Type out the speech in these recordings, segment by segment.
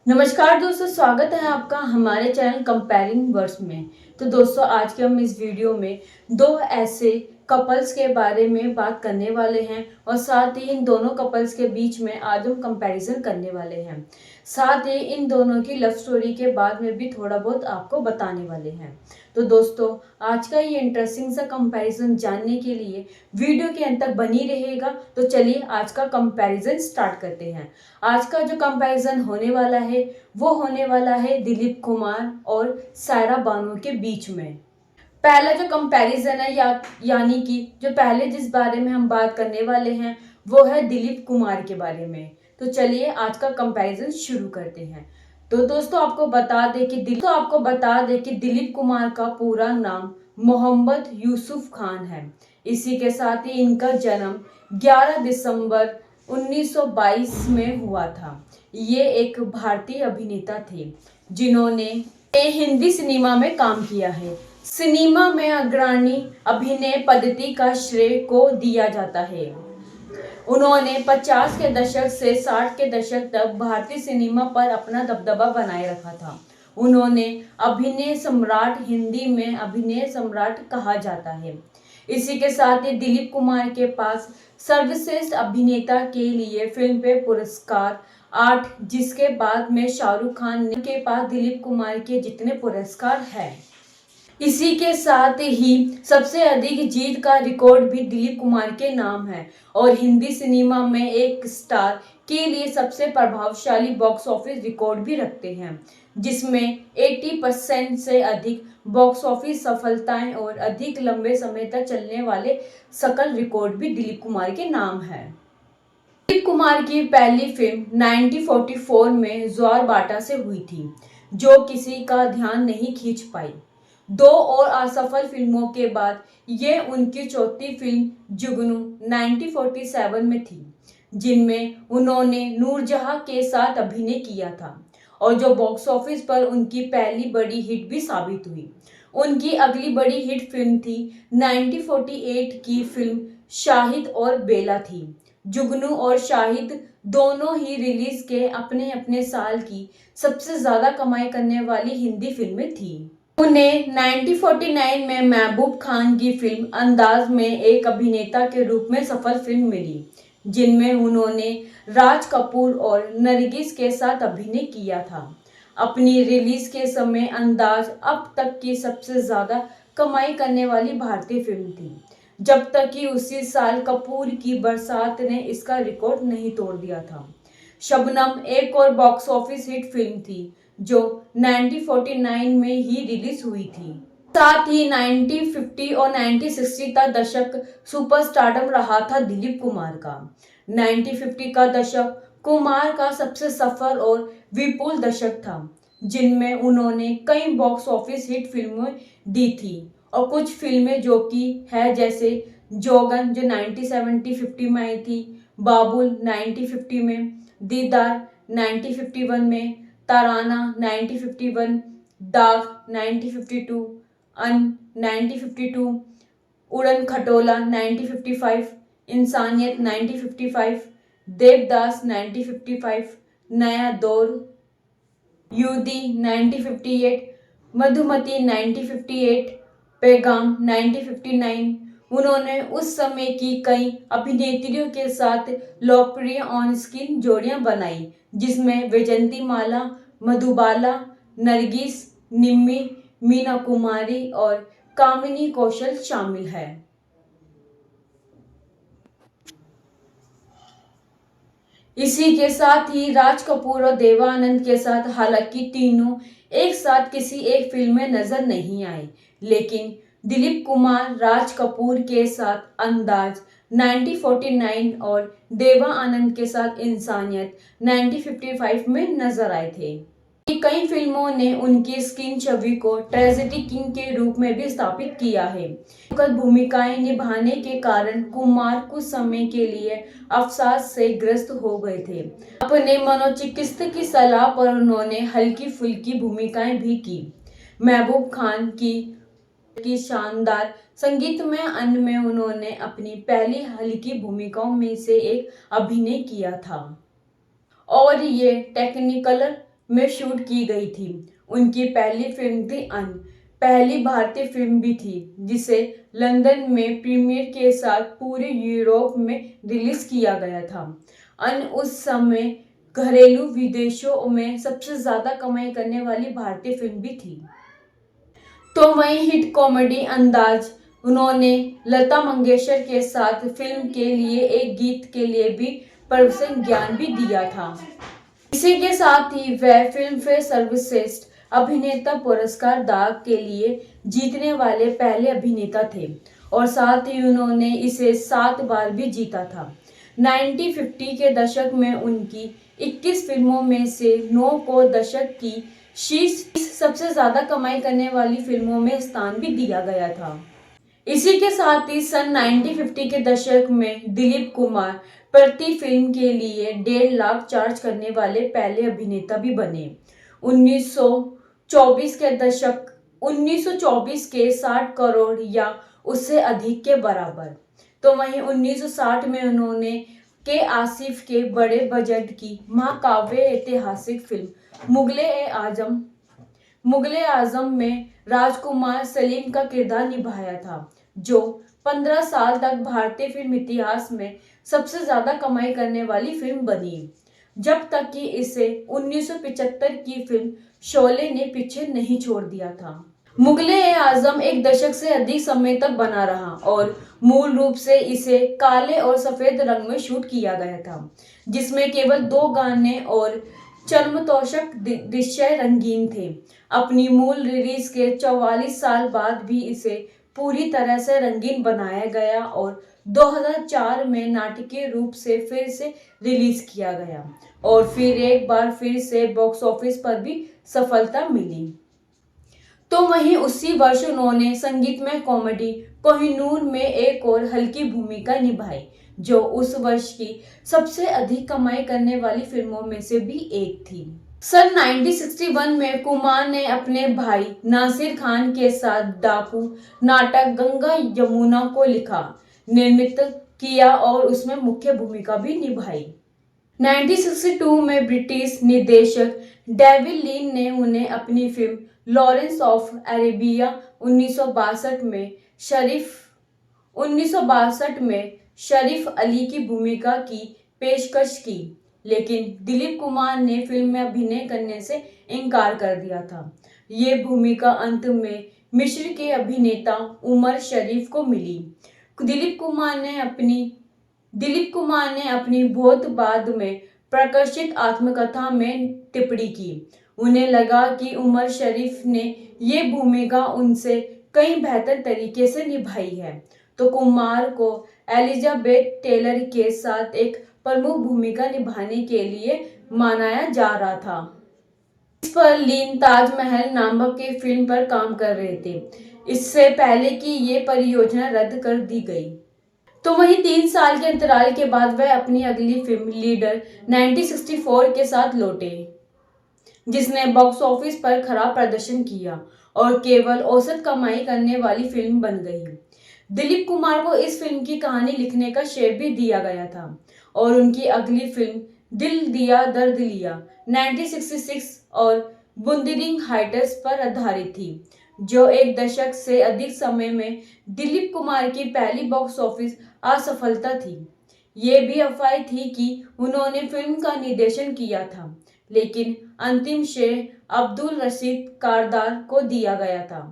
नमस्कार दोस्तों, स्वागत है आपका हमारे चैनल कंपेयरिंग वर्ड्स में। तो दोस्तों, आज के हम इस वीडियो में दो ऐसे कपल्स के बारे में बात करने वाले हैं और साथ ही इन दोनों कपल्स के बीच में आज हम कंपैरिजन करने वाले हैं। साथ ही इन दोनों की लव स्टोरी के बाद में भी थोड़ा बहुत आपको बताने वाले हैं। तो दोस्तों, आज का ये इंटरेस्टिंग सा कंपैरिजन जानने के लिए वीडियो के अंत तक बनी रहेगा। तो चलिए आज का कंपैरिजन स्टार्ट करते हैं। आज का जो कंपैरिजन होने वाला है वो होने वाला है दिलीप कुमार और सायरा बानो के बीच में। पहला जो कंपैरिजन है यानी कि जो पहले जिस बारे में हम बात करने वाले हैं वो है दिलीप कुमार के बारे में। तो चलिए आज का कंपैरिजन शुरू करते हैं। तो दोस्तों, आपको बता दें कि दिलीप कुमार का पूरा नाम मोहम्मद यूसुफ खान है। इसी के साथ ही इनका जन्म 11 दिसंबर 1922 में हुआ था। ये एक भारतीय अभिनेता थे जिन्होंने हिंदी सिनेमा में काम किया है। सिनेमा में अग्रणी अभिनय पद्धति का श्रेय को दिया जाता है। उन्होंने 50 के दशक से 60 के दशक तक भारतीय सिनेमा पर अपना दबदबा बनाए रखा था। उन्होंने अभिनय सम्राट, हिंदी में अभिनय सम्राट कहा जाता है। इसी के साथ ही दिलीप कुमार के पास सर्वश्रेष्ठ अभिनेता के लिए फिल्म फेयर पुरस्कार 8, जिसके बाद में शाहरुख खान के पास दिलीप कुमार के जितने पुरस्कार हैं। इसी के साथ ही सबसे अधिक जीत का रिकॉर्ड भी दिलीप कुमार के नाम है और हिंदी सिनेमा में एक स्टार के लिए सबसे प्रभावशाली बॉक्स ऑफिस रिकॉर्ड भी रखते हैं, जिसमें 80% से अधिक बॉक्स ऑफिस सफलताएं और अधिक लंबे समय तक चलने वाले सकल रिकॉर्ड भी दिलीप कुमार के नाम है। दिलीप कुमार की पहली फिल्म 1944 में ज्वार बाटा से हुई थी, जो किसी का ध्यान नहीं खींच पाई। 2 और असफल फिल्मों के बाद ये उनकी चौथी फिल्म जुगनू 1947 में थी, जिनमें उन्होंने नूरजहां के साथ अभिनय किया था और जो बॉक्स ऑफिस पर उनकी पहली बड़ी हिट भी साबित हुई। उनकी अगली बड़ी हिट फिल्म थी 1948 की फिल्म शाहिद और बेला थी। जुगनू और शाहिद दोनों ही रिलीज के अपने अपने साल की सबसे ज्यादा कमाई करने वाली हिंदी फिल्में थी। उन्हें 1949 में महबूब खान की फिल्म अंदाज में एक अभिनेता के रूप में सफल फिल्म मिली, जिनमें उन्होंने राज कपूर और नरगिस के साथ अभिनय किया था। अपनी रिलीज के समय अंदाज अब तक की सबसे ज्यादा कमाई करने वाली भारतीय फिल्म थी, जब तक कि उसी साल कपूर की बरसात ने इसका रिकॉर्ड नहीं तोड़ दिया था। शबनम एक और बॉक्स ऑफिस हिट फिल्म थी जो 1949 में ही रिलीज हुई थी। साथ ही 1950 और 1960 का दशक सुपरस्टारडम रहा था दिलीप कुमार का। 1950 का दशक कुमार का सबसे सफल और विपुल दशक था, जिनमें उन्होंने कई बॉक्स ऑफिस हिट फिल्में दी थी और कुछ फिल्में जो कि है जैसे जोगन जो 1950 में आई थी, बाबुल 1950 में, दीदार 1951 में, ताराना 1951, दाग 1952, अन 1952, उड़न खटोला 1955, इंसानियत 1955, देवदास 1955, नया दौर, यूदी 1958, मधुमती 1958, पैगाम 1959। उन्होंने उस समय की कई अभिनेत्रियों के साथ लोकप्रिय ऑन स्क्रीन जोड़ियां बनाई, जिसमें वैजंती माला, मधुबाला, नरगिस, निम्मी, मीना कुमारी और कामिनी कौशल शामिल है। इसी के साथ ही राज कपूर और देवा आनंद के साथ हालांकि तीनों एक साथ किसी एक फिल्म में नजर नहीं आए, लेकिन दिलीप कुमार राज कपूर के साथ अंदाज 1949 और देवा आनंद के साथ इंसानियत 1955 में नजर आए थे। कई फिल्मों ने उनकी स्क्रीन छवि को ट्रेजेडी किंग के रूप में भी स्थापित किया है। भूमिकाएं निभाने के कारण कुमार कुछ समय के लिए अवसाद से ग्रस्त हो गए थे। अपने मनोचिकित्सक की सलाह पर उन्होंने हल्की फुल्की भूमिकाएं भी की। महबूब खान की शानदार संगीतमय अन्य में उन्होंने अपनी पहली हल्की भूमिकाओं में से एक अभिनय किया था और ये टेक्निकल में शूट की गई थी। उनकी पहली फिल्म थी अन, पहली भारतीय फिल्म भी थी जिसे लंदन में प्रीमियर के साथ पूरे यूरोप में रिलीज किया गया था। अन उस समय घरेलू विदेशों में सबसे ज्यादा कमाई करने वाली भारतीय फिल्म भी थी। तो वहीं हिट कॉमेडी अंदाज उन्होंने लता मंगेशकर के साथ फिल्म के लिए एक गीत के लिए भी प्रदर्शन ज्ञान भी दिया था। इसी के साथ ही वह फिल्म फेयर सर्वश्रेष्ठ अभिनेता पुरस्कार दाग के लिए जीतने वाले पहले अभिनेता थे और साथ ही उन्होंने इसे 7 बार भी जीता था। 1950 के दशक में उनकी 21 फिल्मों में से 9 को दशक की शीर्ष सबसे ज्यादा कमाई करने वाली फिल्मों में स्थान भी दिया गया था। इसी के साथ ही सन 1950 के दशक में दिलीप कुमार प्रति फिल्म के लिए 1.5 लाख चार्ज करने वाले पहले अभिनेता भी बने। 1924 के दशक 1924 के 60 करोड़ या उससे अधिक के बराबर। तो वहीं 1960 में उन्होंने के आसिफ के बड़े बजट की महाकाव्य ऐतिहासिक फिल्म मुगले आजम में राजकुमार सलीम का किरदार निभाया था, जो 15 साल तक भारतीय फिल्म इतिहास में सबसे ज्यादा कमाई करने वाली फिल्म बनी, जब तक कि इसे 1975 की फिल्म शोले ने पीछे नहीं छोड़ दिया था। मुगले आजम एक दशक से अधिक समय तक बना रहा और मूल रूप से इसे काले और सफेद रंग में शूट किया गया था, जिसमें केवल 2 गाने और चर्मतोषक दृश्य रंगीन थे। अपनी मूल रिलीज के 44 साल बाद भी इसे पूरी तरह से रंगीन बनाया गया और 2004 में नाटकीय रूप से फिर से रिलीज किया गया और फिर एक बार फिर से बॉक्स ऑफिस पर भी सफलता मिली। तो वहीं उसी वर्ष उन्होंने संगीतमय कॉमेडी कोहिनूर में एक और हल्की भूमिका निभाई, जो उस वर्ष की सबसे अधिक कमाई करने वाली फिल्मों में से भी एक थी। सन 1961 में कुमार ने अपने भाई नासिर खान के साथ डाकू नाटक गंगा यमुना को लिखा, निर्मित किया और उसमें मुख्य भूमिका भी निभाई। 1962 में ब्रिटिश निर्देशक डेविड लीन ने उन्हें अपनी फिल्म लॉरेंस ऑफ अरेबिया 1962 में शरीफ अली की भूमिका की पेशकश की, लेकिन दिलीप कुमार ने फिल्म में अभिनय करने से इनकार कर दिया था। ये भूमिका अंत में मिस्र के अभिनेता उमर शरीफ को मिली। दिलीप कुमार ने अपनी बहुत बाद में प्रकाशित आत्मकथा में टिप्पणी की। उन्हें लगा कि उमर शरीफ ने ये भूमिका उनसे कई बेहतर तरीके से निभाई है, तो कुमार को एलिजाबेथ टेलर के साथ एक प्रमुख भूमिका निभाने के लिए मनाया जा रहा था। इस पर लीन ताजमहल नामक के फिल्म पर काम कर रहे थे, इससे पहले कि ये परियोजना रद्द कर दी गई। तो वहीं 3 साल के अंतराल के बाद वह अपनी अगली फिल्म लीडर 1964 के साथ लौटे, जिसने बॉक्स ऑफिस पर खराब प्रदर्शन किया और केवल औसत कमाई करने वाली फिल्म बन गई। दिलीप कुमार को इस फिल्म की कहानी लिखने का श्रेय भी दिया गया था और उनकी अगली फिल्म दिल दिया दर्द लिया 1966 और बुंदेलिंग हाइट्स पर आधारित थी, जो एक दशक से अधिक समय में दिलीप कुमार की पहली बॉक्स ऑफिस असफलता थी। ये भी अफवाह थी कि उन्होंने फिल्म का निर्देशन किया था, लेकिन अंतिम श्रेय अब्दुल रशीद कारदार को दिया गया था।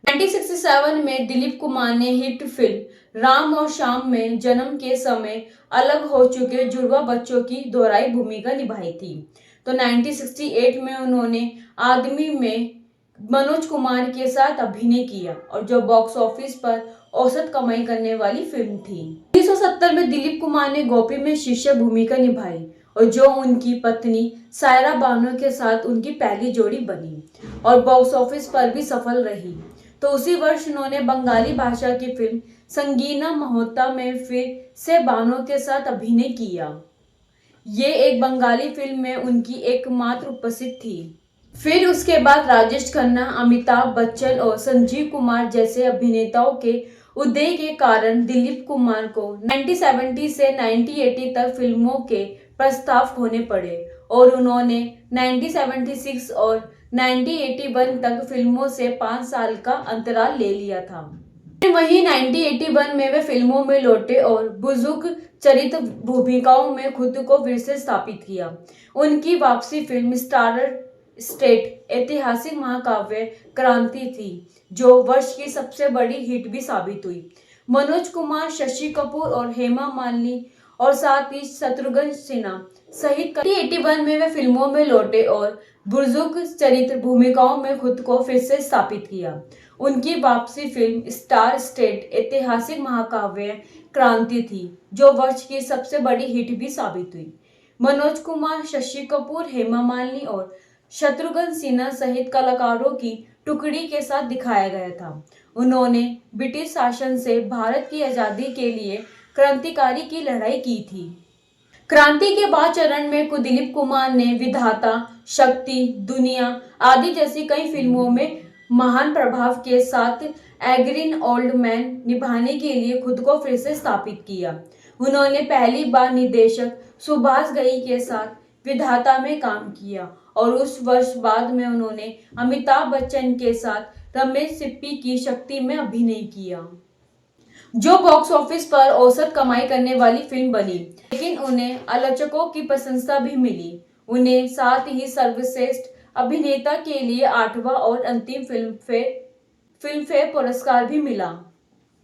1967 में दिलीप कुमार ने हिट फिल्म राम और श्याम में जन्म के समय अलग हो चुके जुड़वा बच्चों की दोहराई भूमिका निभाई थी। तो 1968 में उन्होंने आदमी में मनोज कुमार के साथ अभिनय किया और जो बॉक्स ऑफिस पर औसत कमाई करने वाली फिल्म थी। 1970 में दिलीप कुमार ने गोपी में शीर्ष भूमिका निभाई और जो उनकी पत्नी सायरा बानो के साथ उनकी पहली जोड़ी बनी और बॉक्स ऑफिस पर भी सफल रही। तो उसी वर्ष उन्होंने बंगाली भाषा की फिल्म संगीना महोत्ता में फिर से बानो के साथ अभिनय किया। ये एक बंगाली फिल्म में उनकी एकमात्र उपस्थिति थी। फिर उसके बाद राजेश खन्ना, अमिताभ बच्चन और संजीव कुमार जैसे अभिनेताओं के उदय के कारण दिलीप कुमार को 1970 से 1980 तक फिल्मों के प्रस्ताव होने पड़े और उन्होंने 1976 और 1981 तक फिल्मों से 5 साल का अंतराल ले लिया था। वहीं 1981 में वे फिल्मों में लौटे और बुजुर्ग चरित्र भूमिकाओं में खुद को फिर से स्थापित किया। उनकी वापसी फिल्म स्टार स्टेट ऐतिहासिक महाकाव्य क्रांति थी, जो वर्ष की सबसे बड़ी हिट भी साबित हुई। मनोज कुमार, शशि कपूर और हेमा मालिनी और साथ ही शत्रुघ्न सिन्हा सहित 1981 में वे फिल्मों में लौटे और बुजुर्ग चरित्र भूमिकाओं में खुद को फिर से स्थापित किया। उनकी वापसी फिल्म स्टार स्टेट ऐतिहासिक महाकाव्य क्रांति थी, जो वर्ष की सबसे बड़ी हिट भी साबित हुई। मनोज कुमार, शशि कपूर, हेमा मालिनी और शत्रुघ्न सिन्हा सहित कलाकारों की टुकड़ी के साथ दिखाया गया था। उन्होंने ब्रिटिश शासन से भारत की आजादी के लिए क्रांतिकारी की लड़ाई की थी। क्रांति के बाद चरण में दिलीप कुमार ने विधाता, शक्ति, दुनिया आदि जैसी कई फिल्मों में महान प्रभाव के साथ एग्रीन ओल्ड मैन निभाने के लिए खुद को फिर से स्थापित किया। उन्होंने पहली बार निर्देशक सुभाष घई के साथ विधाता में काम किया और उस वर्ष बाद में उन्होंने अमिताभ बच्चन के साथ रमेश सिप्पी की शक्ति में अभिनय किया, जो बॉक्स ऑफिस पर औसत कमाई करने वाली फिल्म बनी, लेकिन उन्हें आलोचकों की प्रशंसा भी मिली। उन्हें साथ ही सर्वश्रेष्ठ अभिनेता के लिए 8वां और अंतिम फिल्म फेयर पुरस्कार भी मिला।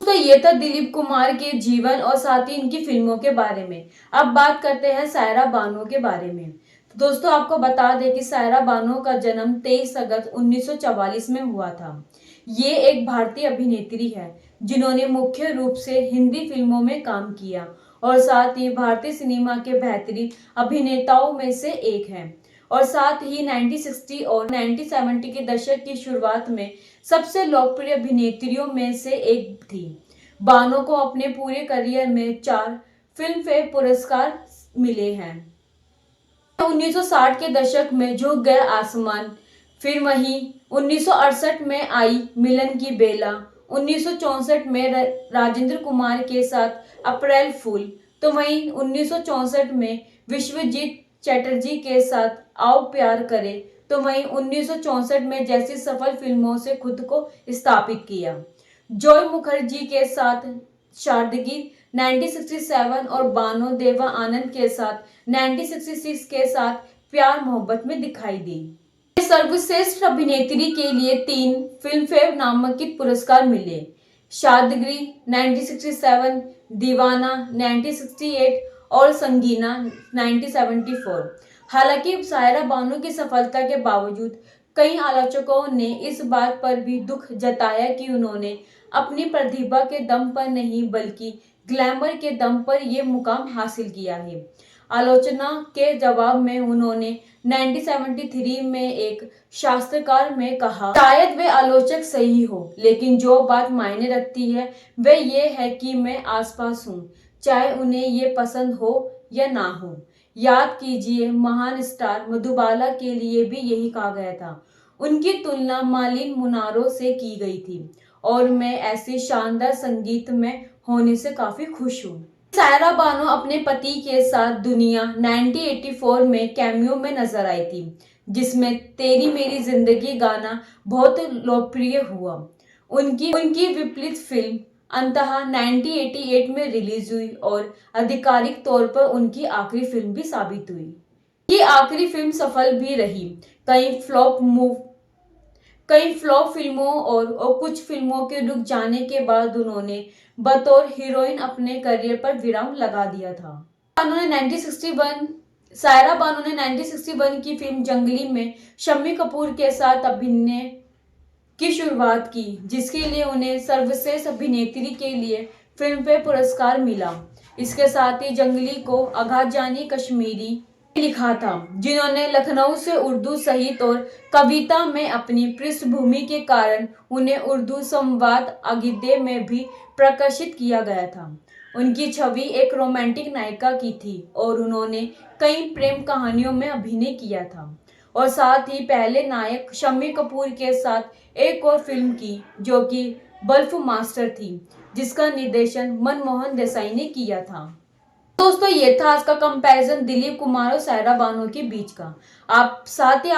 तो ये था दिलीप कुमार के जीवन और साथ ही इनकी फिल्मों के बारे में। अब बात करते हैं सायरा बानो के बारे में। तो दोस्तों, आपको बता दें कि सायरा बानो का जन्म 23 अगस्त 1944 में हुआ था। ये एक भारतीय अभिनेत्री है जिन्होंने मुख्य रूप से हिंदी फिल्मों में काम किया और साथ ही भारतीय सिनेमा के बेहतरीन अभिनेताओं में से एक है और साथ ही 1960 और 1970 के दशक की शुरुआत में सबसे लोकप्रिय अभिनेत्रियों में से एक थी। बानो को अपने पूरे करियर में 4 फिल्म फेयर पुरस्कार मिले हैं। 1960 के दशक में झुक गया आसमान, फिर वहीं 1968 में आई मिलन की बेला, 1964 में राजेंद्र कुमार के साथ अप्रैल फूल, तो वहीं 1964 में विश्वजीत चटर्जी के साथ आओ प्यार करे, तो वहीं 1964 में जैसी सफल फिल्मों से खुद को स्थापित किया। जॉय मुखर्जी के साथ शारदगी 1967 और बानो देवा आनंद के साथ 1966 के साथ प्यार मोहब्बत में दिखाई दी। सर्वश्रेष्ठ अभिनेत्री के लिए 3 फिल्म फेयर नामांकित पुरस्कार मिले, शादगिरी 1967, दीवाना 1968 और संगीना 1974। हालांकि सायरा बानो की सफलता के बावजूद कई आलोचकों ने इस बात पर भी दुख जताया कि उन्होंने अपनी प्रतिभा के दम पर नहीं बल्कि ग्लैमर के दम पर ये मुकाम हासिल किया है। आलोचना के जवाब में उन्होंने 1973 में एक साक्षात्कार में कहा, शायद वे आलोचक सही हो, लेकिन जो बात मायने रखती है वह ये है कि मैं आसपास हूँ, चाहे उन्हें ये पसंद हो या ना हो। याद कीजिए, महान स्टार मधुबाला के लिए भी यही कहा गया था। उनकी तुलना मार्लिन मोनारो से की गई थी और मैं ऐसे शानदार संगीत में होने से काफी खुश हूँ। सायरा बानो अपने पति के साथ दुनिया 1984 में कैमियो में नजर आई थी, जिसमें तेरी मेरी जिंदगी गाना बहुत लोकप्रिय हुआ। उनकी विपरीत फिल्म अंतहा 1988 में रिलीज हुई और आधिकारिक तौर पर उनकी आखिरी फिल्म भी साबित हुई। ये आखिरी फिल्म सफल भी रही। कई फ्लॉप फिल्मों और कुछ फिल्मों के रुक जाने के बाद उन्होंने बतौर हीरोइन अपने करियर पर विराम लगा दिया था। सायरा बानो ने 1961 की फिल्म जंगली में शम्मी कपूर के साथ अभिनय की शुरुआत की, जिसके लिए उन्हें सर्वश्रेष्ठ अभिनेत्री के लिए फिल्म फेयर पुरस्कार मिला। इसके साथ ही जंगली को आगाज जानी कश्मीरी लिखा था, जिन्होंने लखनऊ से उर्दू साहित्य और कविता में अपनी पृष्ठभूमि के कारण उन्हें उर्दू संवाद अगिद्दे में भी प्रकाशित किया गया था। उनकी छवि एक रोमांटिक नायिका की थी और उन्होंने कई प्रेम कहानियों में अभिनय किया था और साथ ही पहले नायक शम्मी कपूर के साथ एक और फिल्म की, जो कि बल्फ मास्टर थी, जिसका निर्देशन मनमोहन देसाई ने किया था। दोस्तों ये था आज का कंपैरिजन दिलीप कुमार और सायरा बानो के बीच का। आप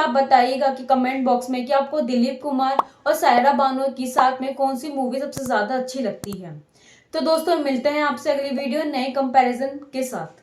बताइएगा कि कमेंट बॉक्स में कि आपको दिलीप कुमार और सायरा बानो की साथ में कौन सी मूवी सबसे ज्यादा अच्छी लगती है। तो दोस्तों मिलते हैं आपसे अगली वीडियो नए कंपैरिजन के साथ।